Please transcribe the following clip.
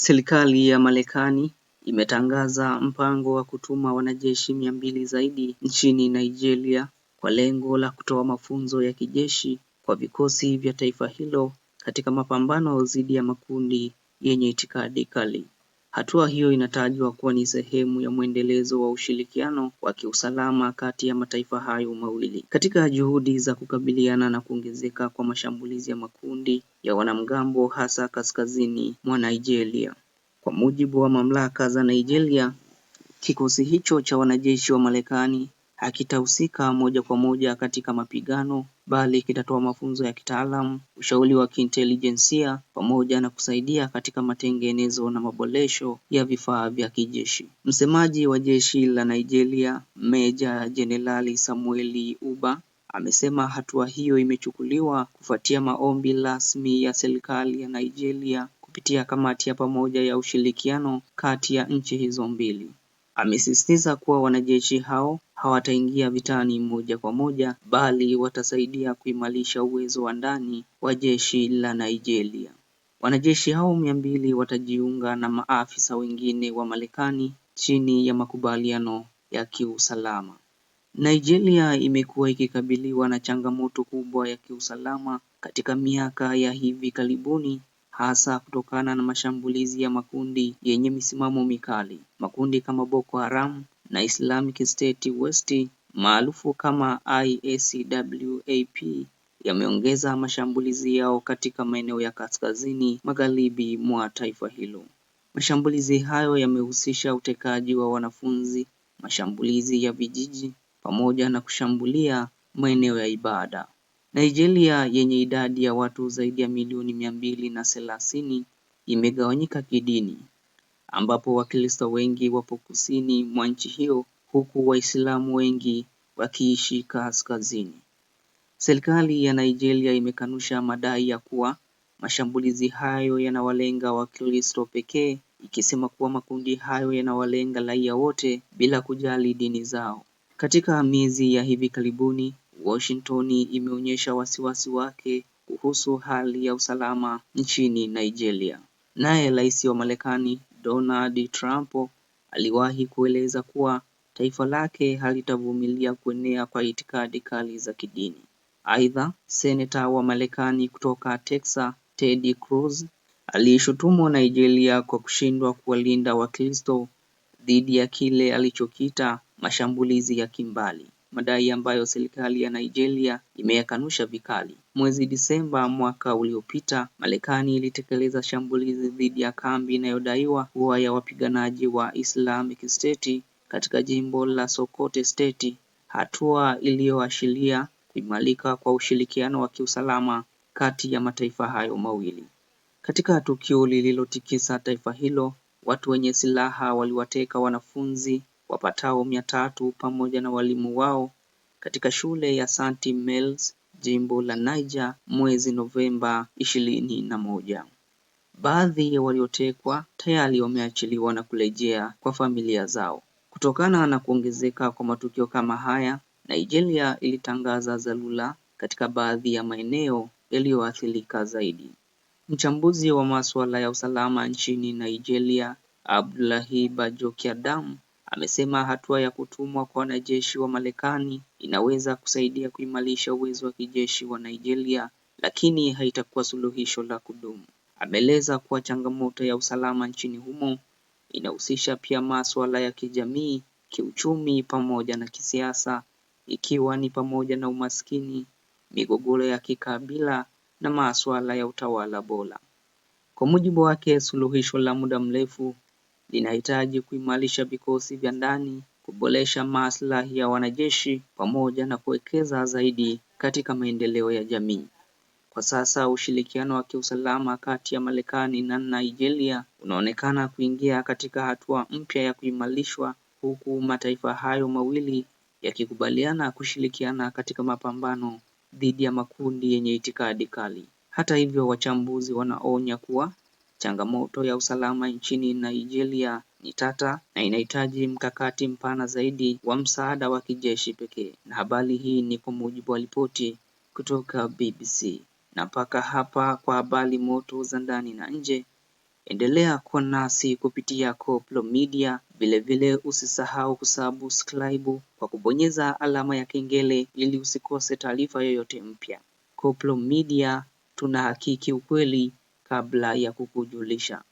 Serikali ya Marekani imetangaza mpango wa kutuma wanajeshi 200 zaidi nchini Nigeria kwa lengo la kutoa mafunzo ya kijeshi kwa vikosi vya taifa hilo katika mapambano dhidi ya makundi yenye itikadi kali. Hatua hiyo inatajwa kuwa ni sehemu ya mwendelezo wa ushirikiano wa kiusalama kati ya mataifa hayo mawili katika juhudi za kukabiliana na kuongezeka kwa mashambulizi ya makundi ya wanamgambo hasa kaskazini mwa Nigeria. Kwa mujibu wa mamlaka za Nigeria, kikosi hicho cha wanajeshi wa Marekani hakitahusika moja kwa moja katika mapigano, bali kitatoa mafunzo ya kitaalamu, ushauri wa kiintelijensia pamoja na kusaidia katika matengenezo na maboresho ya vifaa vya kijeshi. Msemaji wa jeshi la Nigeria, Meja Jenerali Samuel Uba, amesema hatua hiyo imechukuliwa kufuatia maombi rasmi ya serikali ya Nigeria kupitia kamati ya pamoja ya ushirikiano kati ya nchi hizo mbili. Amesisitiza kuwa wanajeshi hao hawataingia vitani moja kwa moja, bali watasaidia kuimarisha uwezo wa ndani wa jeshi la Nigeria. Wanajeshi hao 200 watajiunga na maafisa wengine wa Marekani chini ya makubaliano ya kiusalama. Nigeria imekuwa ikikabiliwa na changamoto kubwa ya kiusalama katika miaka ya hivi karibuni, hasa kutokana na mashambulizi ya makundi yenye misimamo mikali. Makundi kama Boko Haram na Islamic State West maarufu kama ISWAP yameongeza mashambulizi yao katika maeneo ya kaskazini magharibi mwa taifa hilo. Mashambulizi hayo yamehusisha utekaji wa wanafunzi, mashambulizi ya vijiji pamoja na kushambulia maeneo ya ibada. Nigeria yenye idadi ya watu zaidi ya milioni 230 imegawanyika kidini, ambapo Wakristo wengi wapo kusini mwa nchi hiyo huku Waislamu wengi wakiishi kaskazini. Serikali ya Nigeria imekanusha madai ya kuwa mashambulizi hayo yanawalenga Wakristo pekee, ikisema kuwa makundi hayo yanawalenga raia wote bila kujali dini zao. Katika miezi ya hivi karibuni, Washington imeonyesha wasiwasi wake kuhusu hali ya usalama nchini Nigeria. Naye Rais wa Marekani Donald Trump aliwahi kueleza kuwa taifa lake halitavumilia kuenea kwa itikadi kali za kidini. Aidha, Seneta wa Marekani kutoka Texas Ted Cruz aliishutumu Nigeria kwa kushindwa kuwalinda Wakristo dhidi ya kile alichokiita mashambulizi ya kimbali, madai ambayo serikali ya Nigeria imeyakanusha vikali. Mwezi Disemba mwaka uliopita, Marekani ilitekeleza shambulizi dhidi ya kambi inayodaiwa kuwa ya wapiganaji wa Islamic State katika jimbo la Sokoto State, hatua iliyoashiria kuimarika kwa ushirikiano wa kiusalama kati ya mataifa hayo mawili. Katika tukio lililotikisa taifa hilo, watu wenye silaha waliwateka wanafunzi wapatao 300 pamoja na walimu wao katika shule ya St. Miles, jimbo la Niger mwezi Novemba 21. Baadhi ya waliotekwa tayari wameachiliwa na kurejea kwa familia zao. Kutokana na kuongezeka kwa matukio kama haya, Nigeria ilitangaza dharura katika baadhi ya maeneo yaliyoathirika zaidi. Mchambuzi wa masuala ya usalama nchini Nigeria, Abdullahi Bajokiadam, amesema hatua ya kutumwa kwa wanajeshi wa Marekani inaweza kusaidia kuimarisha uwezo wa kijeshi wa Nigeria, lakini haitakuwa suluhisho la kudumu. Ameeleza kuwa changamoto ya usalama nchini humo inahusisha pia masuala ya kijamii, kiuchumi pamoja na kisiasa, ikiwa ni pamoja na umaskini, migogoro ya kikabila na masuala ya utawala bora. Kwa mujibu wake, suluhisho la muda mrefu linahitaji kuimarisha vikosi vya ndani, kuboresha maslahi ya wanajeshi pamoja na kuwekeza zaidi katika maendeleo ya jamii. Kwa sasa ushirikiano wa kiusalama kati ya Marekani na Nigeria unaonekana kuingia katika hatua mpya ya kuimarishwa, huku mataifa hayo mawili yakikubaliana kushirikiana katika mapambano dhidi ya makundi yenye itikadi kali. Hata hivyo, wachambuzi wanaonya kuwa changamoto ya usalama nchini Nigeria ni tata na inahitaji mkakati mpana zaidi wa msaada wa kijeshi pekee. Na habari hii ni kwa mujibu wa ripoti kutoka BBC. Na mpaka hapa kwa habari moto za ndani na nje, Endelea kuwa nasi kupitia Koplo Media. Vilevile usisahau kusubscribe kwa kubonyeza alama ya kengele ili usikose taarifa yoyote mpya. Koplo Media, tunahakiki ukweli kabla ya kukujulisha.